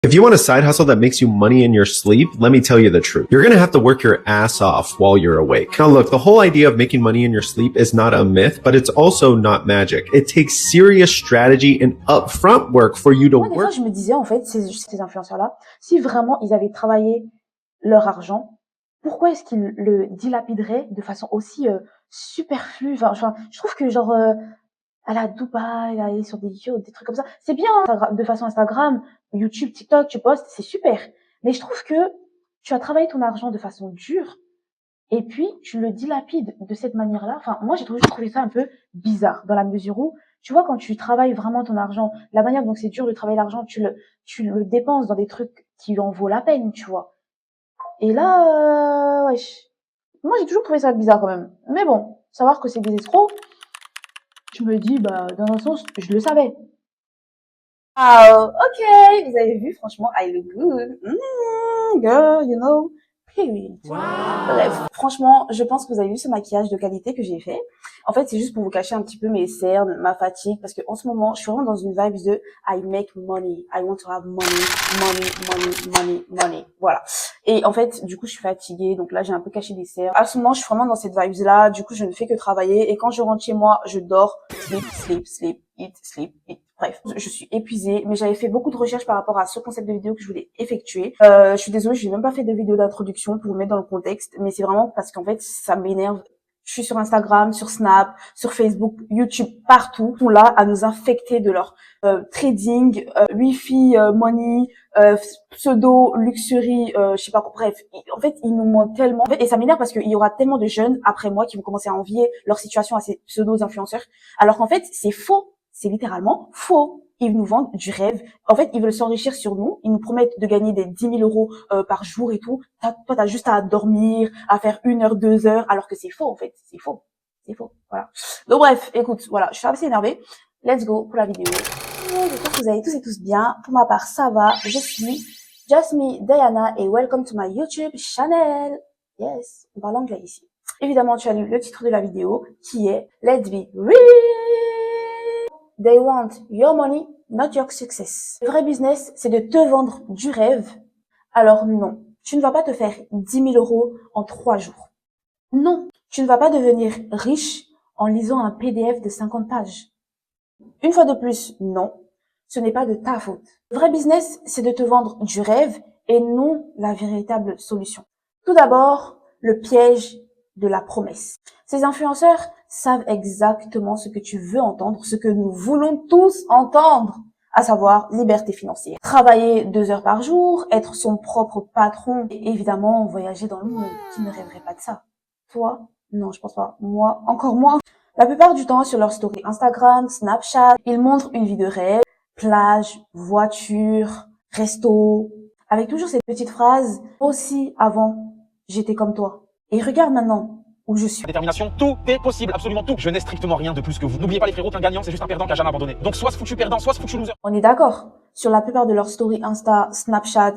If you want a side hustle that makes you money in your sleep, let me tell you the truth. You're going to have to work your ass off while you're awake. Now look, the whole idea of making money in your sleep is not a myth, but it's also not magic. It takes serious strategy and upfront work for you to Moi, des fois, work. je me disais, en fait, ces influenceurs-là, si vraiment ils avaient travaillé leur argent, pourquoi est-ce qu'ils le dilapideraient de façon aussi superflue? Enfin, je trouve que genre aller à Dubaï, aller sur des yachts, des trucs comme ça, c'est bien hein, de façon Instagram, YouTube, TikTok, tu postes, c'est super. Mais je trouve que tu as travaillé ton argent de façon dure et puis tu le dilapides de cette manière-là. Enfin, moi j'ai toujours trouvé ça un peu bizarre dans la mesure où, tu vois, quand tu travailles vraiment ton argent, la manière dont c'est dur de travailler l'argent, tu le dépenses dans des trucs qui en vaut la peine, tu vois. Et là, wesh. Moi j'ai toujours trouvé ça bizarre quand même. Mais bon, savoir que c'est des escrocs, je me dis, bah, dans un sens, je le savais. Ah, ok, vous avez vu, franchement, I look good. Girl, you know, period. Wow. Bref, franchement, je pense que vous avez vu ce maquillage de qualité que j'ai fait. En fait, c'est juste pour vous cacher un petit peu mes cernes, ma fatigue, parce que en ce moment, je suis vraiment dans une vibe de I make money, I want to have money, money, money, money, money. Voilà. Et en fait, du coup, je suis fatiguée, donc là, j'ai un peu caché des cernes. À ce moment, je suis vraiment dans cette vibe-là. Du coup, je ne fais que travailler, et quand je rentre chez moi, je dors, sleep, sleep, sleep, eat, sleep, eat. Bref, je suis épuisée, mais j'avais fait beaucoup de recherches par rapport à ce concept de vidéo que je voulais effectuer. Je suis désolée, je n'ai même pas fait de vidéo d'introduction pour vous mettre dans le contexte, mais c'est vraiment parce qu'en fait, ça m'énerve. Je suis sur Instagram, sur Snap, sur Facebook, YouTube, partout. Ils sont là à nous infecter de leur trading, wifi, money, pseudo, luxury, je sais pas quoi. Bref, en fait, ils nous mentent tellement. Et ça m'énerve parce qu'il y aura tellement de jeunes après moi qui vont commencer à envier leur situation à ces pseudo-influenceurs. Alors qu'en fait, c'est faux. C'est littéralement faux. Ils nous vendent du rêve. En fait, ils veulent s'enrichir sur nous. Ils nous promettent de gagner des 10 000 euros par jour et tout. Toi, t'as juste à dormir, à faire 1 heure, 2 heures, alors que c'est faux, en fait. C'est faux. C'est faux. Voilà. Donc bref, écoute, voilà, je suis assez énervée. Let's go pour la vidéo. J'espère que vous allez tous et tous bien. Pour ma part, ça va. Je suis Jasmine Diana et welcome to my YouTube channel. Yes, on parle anglais ici. Évidemment, tu as lu le titre de la vidéo qui est Let's be real. They want your money, not your success. Le vrai business, c'est de te vendre du rêve. Alors non, tu ne vas pas te faire 10 000 euros en 3 jours. Non, tu ne vas pas devenir riche en lisant un PDF de 50 pages. Une fois de plus, non, ce n'est pas de ta faute. Le vrai business, c'est de te vendre du rêve et non la véritable solution. Tout d'abord, le piège de la promesse. Ces influenceurs savent exactement ce que tu veux entendre, ce que nous voulons tous entendre, à savoir liberté financière. Travailler 2 heures par jour, être son propre patron et évidemment voyager dans le monde. Qui ne rêverait pas de ça? Toi? Non, je pense pas. Moi, encore moins. La plupart du temps, sur leur story Instagram, Snapchat, ils montrent une vie de rêve, plage, voiture, resto, avec toujours cette petite phrase, aussi avant, j'étais comme toi. Et regarde maintenant où je suis. Détermination, tout est possible, absolument tout. Je n'ai strictement rien de plus que vous. N'oubliez pas les frérots qu'un gagnant, c'est juste un perdant qui a jamais abandonné. Donc soit ce foutu perdant, soit ce foutu loser. On est d'accord. Sur la plupart de leurs stories Insta, Snapchat,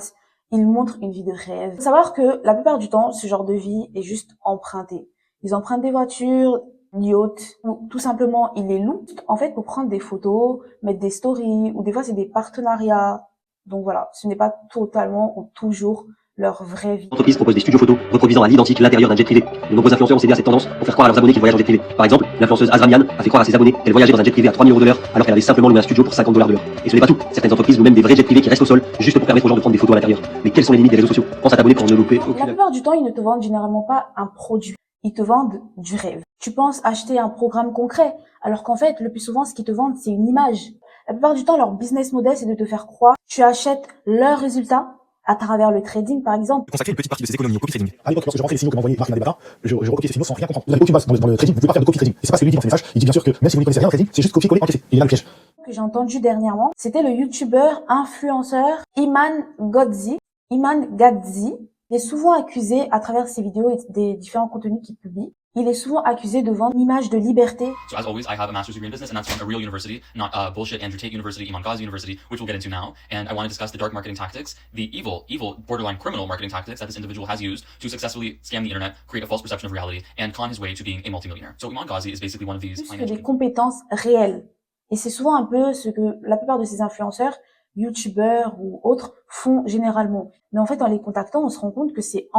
ils montrent une vie de rêve. Faut savoir que la plupart du temps, ce genre de vie est juste emprunté. Ils empruntent des voitures, yachts, ou tout simplement, ils les louent, en fait, pour prendre des photos, mettre des stories, ou des fois, c'est des partenariats. Donc voilà, ce n'est pas totalement ou toujours leur vraie vie. L'entreprise propose des studios photos reproduisant à l'identique l'intérieur d'un jet privé. De nombreux influenceurs ont cédé à cette tendance pour faire croire à leurs abonnés qu'ils voyagent en jet privé. Par exemple, l'influenceuse Azramian a fait croire à ses abonnés qu'elle voyageait dans un jet privé à 3 000 euros de l'heure alors qu'elle avait simplement loué un studio pour 50 $ de l'heure. Et ce n'est pas tout. Certaines entreprises louent même des vrais jets privés qui restent au sol juste pour permettre aux gens de prendre des photos à l'intérieur. Mais quelles sont les limites des réseaux sociaux? Pense à t'abonner pour ne louper aucune. La plupart du temps, ils ne te vendent généralement pas un produit. Ils te vendent du rêve. Tu penses acheter un programme concret, alors qu'en fait, le plus souvent, ce qu'ils te vendent, c'est une image. La plupart du temps, leur business model, c'est de te faire croire que tu achètes leurs résultats à travers le trading, par exemple. Consacrer une petite partie de ses économies au copy trading. À l'époque, lorsque je rentrais les signaux que m'envoyait Marc Nadebara, je recopiais ces signaux sans rien comprendre. Vous n'avez aucune base dans le trading, vous ne pouvez pas faire de copy trading. Et c'est pas ce que lui dit dans ses messages. Il dit bien sûr que même si vous ne connaissez rien en trading, c'est juste copier-coller, encaisser. Il est là le piège. Que j'ai entendu dernièrement, c'était le youtubeur influenceur Iman Gadzhi. Iman Gadzhi est souvent accusé à travers ses vidéos et des différents contenus qu'il publie. Il est souvent accusé de vendre une image de liberté. So as always, I have a master's degree in business, and that's from a real university, not bullshit Andrew Tate University, Imam Ghazi University, which we'll get into now. And I want to discuss the dark marketing tactics, the evil, borderline criminal marketing tactics that this individual has used to successfully scam the internet, create a false perception of reality, and con his way to being a multimillionaire. So Imam Ghazi is basically one of these Plus que des compétences réelles. Et c'est souvent un peu ce que la plupart de ces influenceurs youtubeurs ou autres font généralement. Mais en fait, en les contactant, on se rend compte que c'est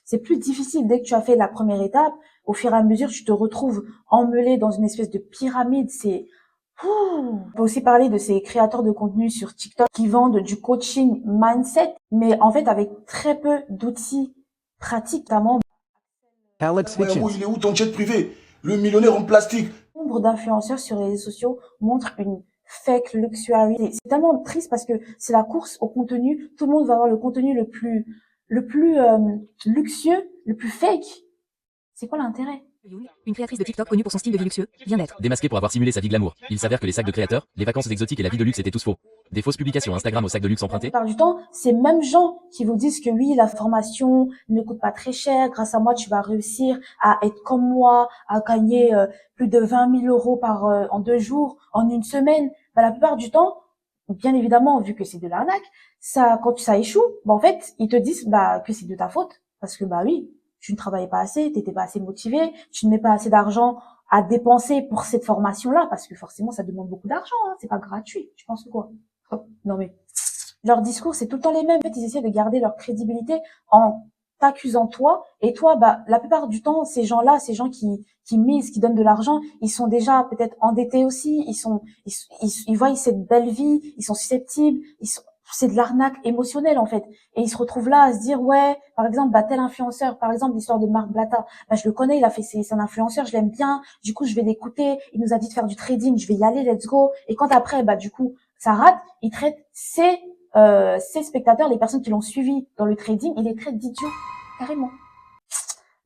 c'est plus difficile. Dès que tu as fait la première étape, au fur et à mesure, tu te retrouves emmêlé dans une espèce de pyramide. On peut aussi parler de ces créateurs de contenu sur TikTok qui vendent du coaching mindset, mais en fait avec très peu d'outils pratiques, notamment. Alex Hitchens. Il est où ton jet privé? Le millionnaire en plastique. Nombre d'influenceurs sur les réseaux sociaux montrent une fake luxury. C'est tellement triste parce que c'est la course au contenu. Tout le monde va avoir le contenu le plus luxueux, le plus fake. C'est quoi l'intérêt? Une créatrice de TikTok connue pour son style de vie luxueux, vient d'être démasquée pour avoir simulé sa vie glamour. Il s'avère que les sacs de créateurs, les vacances exotiques et la vie de luxe étaient tous faux. Des fausses publications Instagram au sac de luxe emprunté. La plupart du temps, ces mêmes gens qui vous disent que oui, la formation ne coûte pas très cher, grâce à moi, tu vas réussir à être comme moi, à gagner plus de 20 000 euros en 2 jours, en une semaine. La plupart du temps, bien évidemment, vu que c'est de l'arnaque, quand ça échoue, en fait, ils te disent que c'est de ta faute. Parce que oui, tu ne travaillais pas assez, t'étais pas assez motivé, tu ne mets pas assez d'argent à dépenser pour cette formation-là, parce que forcément, ça demande beaucoup d'argent, c'est pas gratuit. Tu penses quoi? Non mais, leur discours, c'est tout le temps les mêmes. En fait, ils essaient de garder leur crédibilité en t'accusant toi, et toi, la plupart du temps, ces gens-là, ces gens qui misent, qui donnent de l'argent, ils sont déjà peut-être endettés aussi, ils voient cette belle vie, ils sont susceptibles, c'est de l'arnaque émotionnelle en fait, et ils se retrouvent là à se dire ouais, par exemple tel influenceur, par exemple l'histoire de Marc Blatta, je le connais, c'est un influenceur, je l'aime bien, du coup je vais l'écouter, il nous a dit de faire du trading, je vais y aller, let's go. Et quand après du coup ça rate, il traite ses spectateurs, les personnes qui l'ont suivi dans le trading, il les traite d'idiots carrément.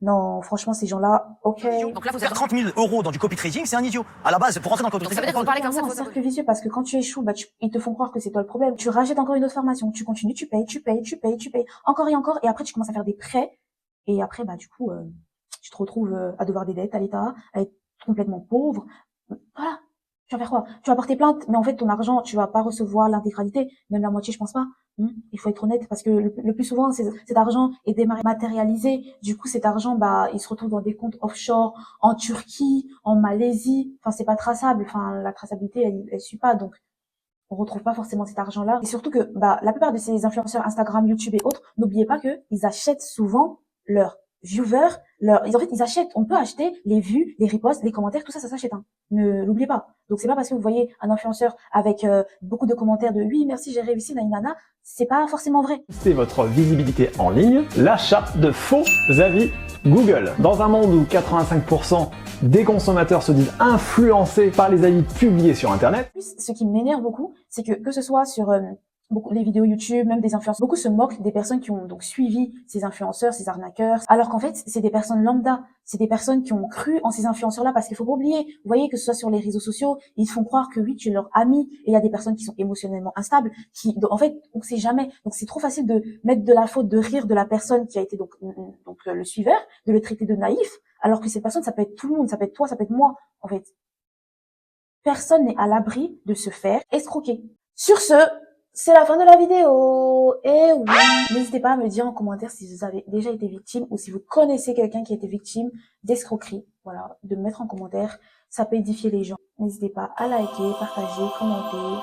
Non, franchement, ces gens-là, ok. Donc là, vous faire 30 000 euros dans du copy trading, c'est un idiot. À la base, pour rentrer dans le copy trading. Ça veut dire que vous parlez comme ça, c'est un cercle vicieux parce que quand tu échoues, ils te font croire que c'est toi le problème. Tu rachètes encore une autre formation, tu continues, tu payes, encore et encore, et après tu commences à faire des prêts, et après, du coup, tu te retrouves à devoir des dettes à l'État, à être complètement pauvre. Voilà. Tu vas faire quoi? Tu vas porter plainte, mais en fait, ton argent, tu vas pas recevoir l'intégralité, même la moitié, je pense pas. Il faut être honnête parce que le plus souvent, cet argent est dématérialisé. Du coup, cet argent, il se retrouve dans des comptes offshore en Turquie, en Malaisie. Enfin, c'est pas traçable. Enfin, la traçabilité, elle suit pas. Donc, on retrouve pas forcément cet argent-là. Et surtout que, la plupart de ces influenceurs Instagram, YouTube et autres, n'oubliez pas que ils achètent souvent leurs viewers, en fait, ils achètent, on peut acheter les vues, les reposts, les commentaires, tout ça, ça s'achète, Ne l'oubliez pas. Donc, c'est pas parce que vous voyez un influenceur avec beaucoup de commentaires de oui, merci, j'ai réussi, nanana, c'est pas forcément vrai. C'est votre visibilité en ligne, l'achat de faux avis Google. Dans un monde où 85% des consommateurs se disent influencés par les avis publiés sur Internet. Ce qui m'énerve beaucoup, c'est que ce soit sur beaucoup les vidéos YouTube, même des influenceurs, beaucoup se moquent des personnes qui ont donc suivi ces influenceurs, ces arnaqueurs, alors qu'en fait, c'est des personnes lambda, c'est des personnes qui ont cru en ces influenceurs-là, parce qu'il faut pas oublier, vous voyez que ce soit sur les réseaux sociaux, ils te font croire que oui, tu es leur ami, et il y a des personnes qui sont émotionnellement instables, en fait, on sait jamais, donc c'est trop facile de mettre de la faute, de rire de la personne qui a été donc le suiveur, de le traiter de naïf, alors que cette personne, ça peut être tout le monde, ça peut être toi, ça peut être moi, en fait. Personne n'est à l'abri de se faire escroquer. Sur ce, c'est la fin de la vidéo. Et oui, n'hésitez pas à me dire en commentaire si vous avez déjà été victime ou si vous connaissez quelqu'un qui a été victime d'escroquerie. Voilà, de me mettre en commentaire, ça peut édifier les gens. N'hésitez pas à liker, partager, commenter.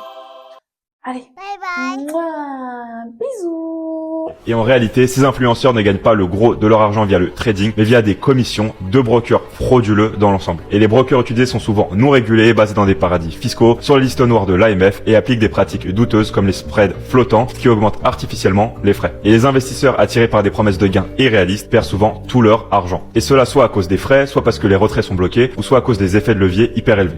Allez, bye bye. Mouah, bisous. Et en réalité, ces influenceurs ne gagnent pas le gros de leur argent via le trading, mais via des commissions de brokers frauduleux dans l'ensemble. Et les brokers utilisés sont souvent non régulés, basés dans des paradis fiscaux, sur la liste noire de l'AMF et appliquent des pratiques douteuses comme les spreads flottants qui augmentent artificiellement les frais. Et les investisseurs attirés par des promesses de gains irréalistes perdent souvent tout leur argent. Et cela soit à cause des frais, soit parce que les retraits sont bloqués, ou soit à cause des effets de levier hyper élevés.